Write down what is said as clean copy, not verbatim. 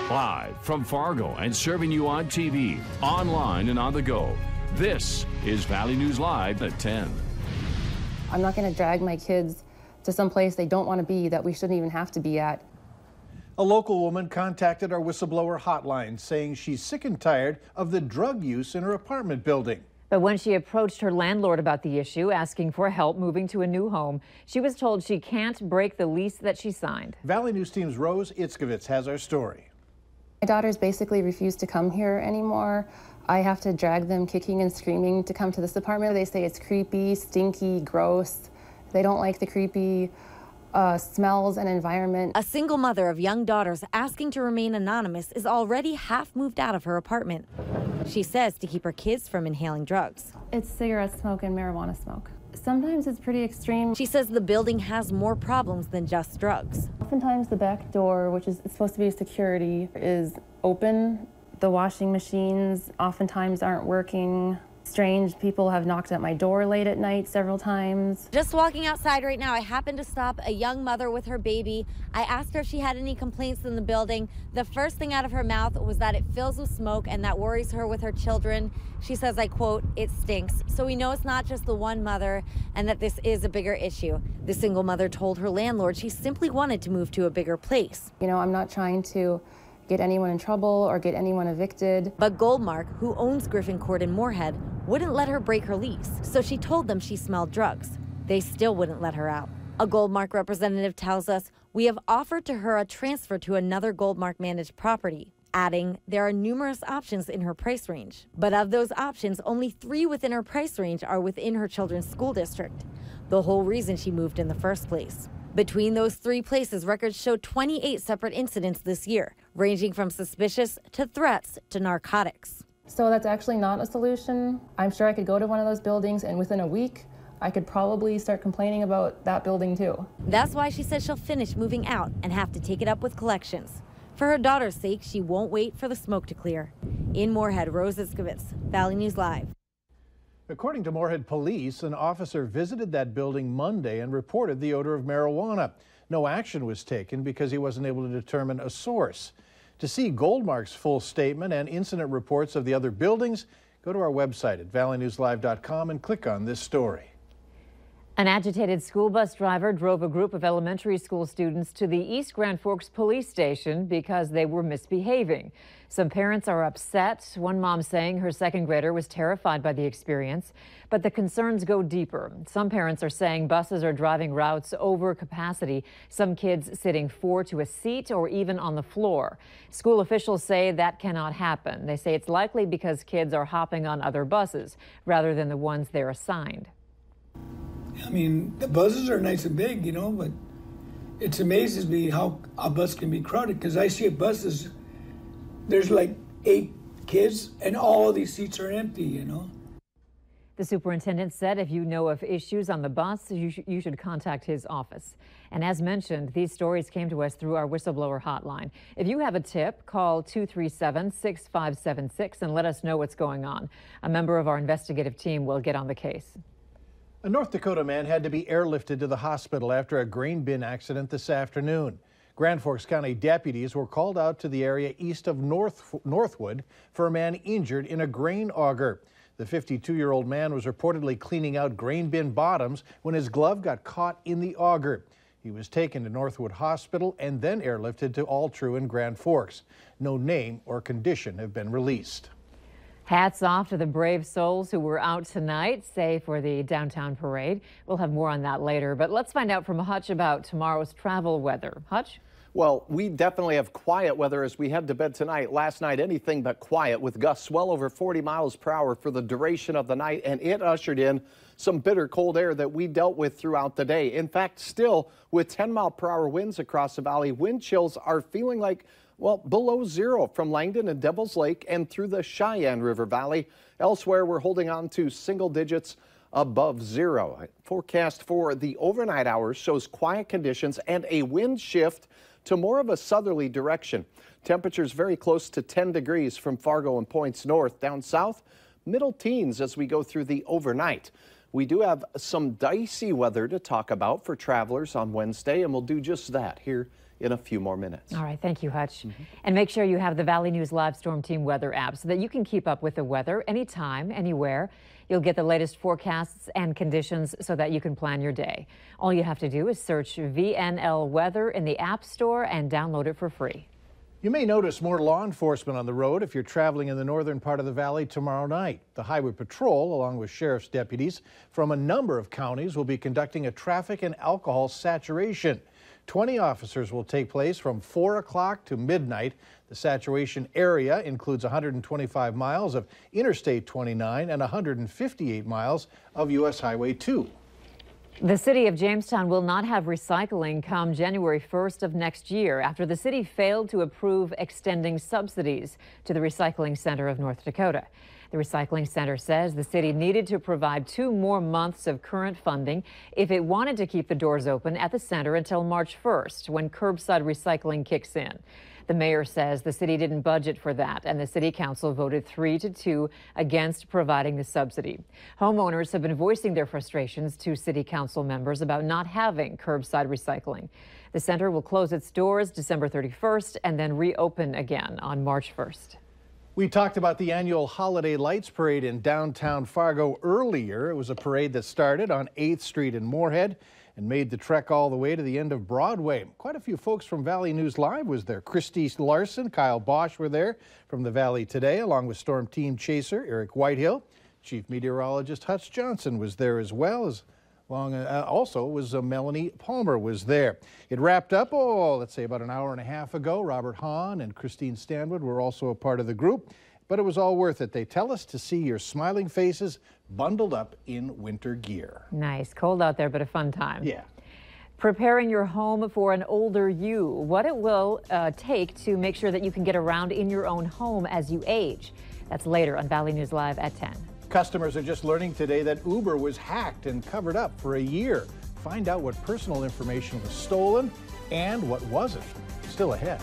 Live from Fargo and serving you on TV, online, and on the go. This is Valley News Live at 10. I'm not going to drag my kids to some place they don't want to be that we shouldn't even have to be at. A local woman contacted our whistleblower hotline saying she's sick and tired of the drug use in her apartment building. But when she approached her landlord about the issue, asking for help moving to a new home, she was told she can't break the lease that she signed. Valley News Team's Rose Itzkovitz has our story. My daughters basically refuse to come here anymore. I have to drag them kicking and screaming to come to this apartment. They say it's creepy, stinky, gross. They don't like the creepy smells and environment. A single mother of young daughters asking to remain anonymous is already half moved out of her apartment. She says to keep her kids from inhaling drugs. It's cigarette smoke and marijuana smoke. Sometimes it's pretty extreme. She says the building has more problems than just drugs. Oftentimes the back door, which is supposed to be security, is open. The washing machines oftentimes aren't working. Strange people have knocked at my door late at night several times. Just walking outside right now, I happened to stop a young mother with her baby. I asked her if she had any complaints in the building. The first thing out of her mouth was that it fills with smoke and that worries her with her children. She says, I quote, "It stinks." So we know it's not just the one mother and that this is a bigger issue. The single mother told her landlord she simply wanted to move to a bigger place. You know, I'm not trying to get anyone in trouble or get anyone evicted. But Goldmark, who owns Griffin Court in Moorhead, wouldn't let her break her lease. So she told them she smelled drugs. They still wouldn't let her out. A Goldmark representative tells us, we have offered to her a transfer to another Goldmark managed property, adding there are numerous options in her price range. But of those options, only 3 within her price range are within her children's school district. The whole reason she moved in the first place. Between those 3 places, records show 28 separate incidents this year, ranging from suspicious to threats to narcotics. So that's actually not a solution. I'm sure I could go to one of those buildings and within a week, I could probably start complaining about that building too. That's why she says she'll finish moving out and have to take it up with collections. For her daughter's sake, she won't wait for the smoke to clear. In Moorhead, Rose Itzkovitz, Valley News Live. According to Moorhead Police, an officer visited that building Monday and reported the odor of marijuana. No action was taken because he wasn't able to determine a source. To see Goldmark's full statement and incident reports of the other buildings, go to our website at valleynewslive.com and click on this story. An agitated school bus driver drove a group of elementary school students to the East Grand Forks police station because they were misbehaving. Some parents are upset. One mom saying her second grader was terrified by the experience, but the concerns go deeper. Some parents are saying buses are driving routes over capacity, some kids sitting 4 to a seat or even on the floor. School officials say that cannot happen. They say it's likely because kids are hopping on other buses rather than the ones they're assigned. I mean, the buses are nice and big, you know, but it amazes me how a bus can be crowded, because I see buses, there's like 8 kids and all of these seats are empty, you know. The superintendent said if you know of issues on the bus, you should contact his office. And as mentioned, these stories came to us through our whistleblower hotline. If you have a tip, call 237-6576 and let us know what's going on. A member of our investigative team will get on the case. A North Dakota man had to be airlifted to the hospital after a grain bin accident this afternoon. Grand Forks County deputies were called out to the area east of Northwood for a man injured in a grain auger. The 52-year-old man was reportedly cleaning out grain bin bottoms when his glove got caught in the auger. He was taken to Northwood Hospital and then airlifted to Altru in Grand Forks. No name or condition have been released. Hats off to the brave souls who were out tonight, say for the downtown parade. We'll have more on that later, but let's find out from Hutch about tomorrow's travel weather. Hutch? Well, we definitely have quiet weather as we head to bed tonight. Last night, anything but quiet, with gusts well over 40 miles per hour for the duration of the night, and it ushered in some bitter cold air that we dealt with throughout the day. In fact, still with 10-mile-per-hour winds across the valley, wind chills are feeling like, well, below 0 from Langdon and Devil's Lake and through the Cheyenne River Valley. Elsewhere, we're holding on to single digits above 0. Forecast for the overnight hours shows quiet conditions and a wind shift to more of a southerly direction. Temperatures very close to 10 degrees from Fargo and points north. Down south, middle teens as we go through the overnight. We do have some dicey weather to talk about for travelers on Wednesday, and we'll do just that here in a few more minutes. All right, thank you, Hutch. And make sure you have the Valley News Live Storm Team weather app so that you can keep up with the weather anytime, anywhere. You'll get the latest forecasts and conditions so that you can plan your day. All you have to do is search VNL Weather in the App Store and download it for free. You may notice more law enforcement on the road if you're traveling in the northern part of the valley tomorrow night. The Highway Patrol, along with sheriff's deputies from a number of counties, will be conducting a traffic and alcohol saturation. 20 officers will take place from 4 o'clock to midnight. The saturation area includes 125 miles of Interstate 29 and 158 miles of U.S. Highway 2. The city of Jamestown will not have recycling come January 1st of next year after the city failed to approve extending subsidies to the Recycling Center of North Dakota. The Recycling Center says the city needed to provide 2 more months of current funding if it wanted to keep the doors open at the center until March 1st, when curbside recycling kicks in. The mayor says the city didn't budget for that, and the city council voted 3-2 against providing the subsidy. Homeowners have been voicing their frustrations to city council members about not having curbside recycling. The center will close its doors December 31st and then reopen again on March 1st. We talked about the annual Holiday Lights Parade in downtown Fargo earlier. It was a parade that started on 8th Street in Moorhead and made the trek all the way to the end of Broadway. Quite a few folks from Valley News Live was there. Christy Larson, Kyle Bosch were there from the Valley Today, along with Storm Team Chaser Eric Whitehill. Chief Meteorologist Hutch Johnson was there as well, as also was Melanie Palmer was there. It wrapped up, let's say about an hour and a half ago. Robert Hahn and Christine Stanwood were also a part of the group, but it was all worth it. They tell us to see your smiling faces bundled up in winter gear. Nice. Cold out there, but a fun time. Yeah. Preparing your home for an older you, what it will take to make sure that you can get around in your own home as you age. That's later on Valley News Live at 10. Customers are just learning today that Uber was hacked and covered up for a year. Find out what personal information was stolen and what wasn't. Still ahead.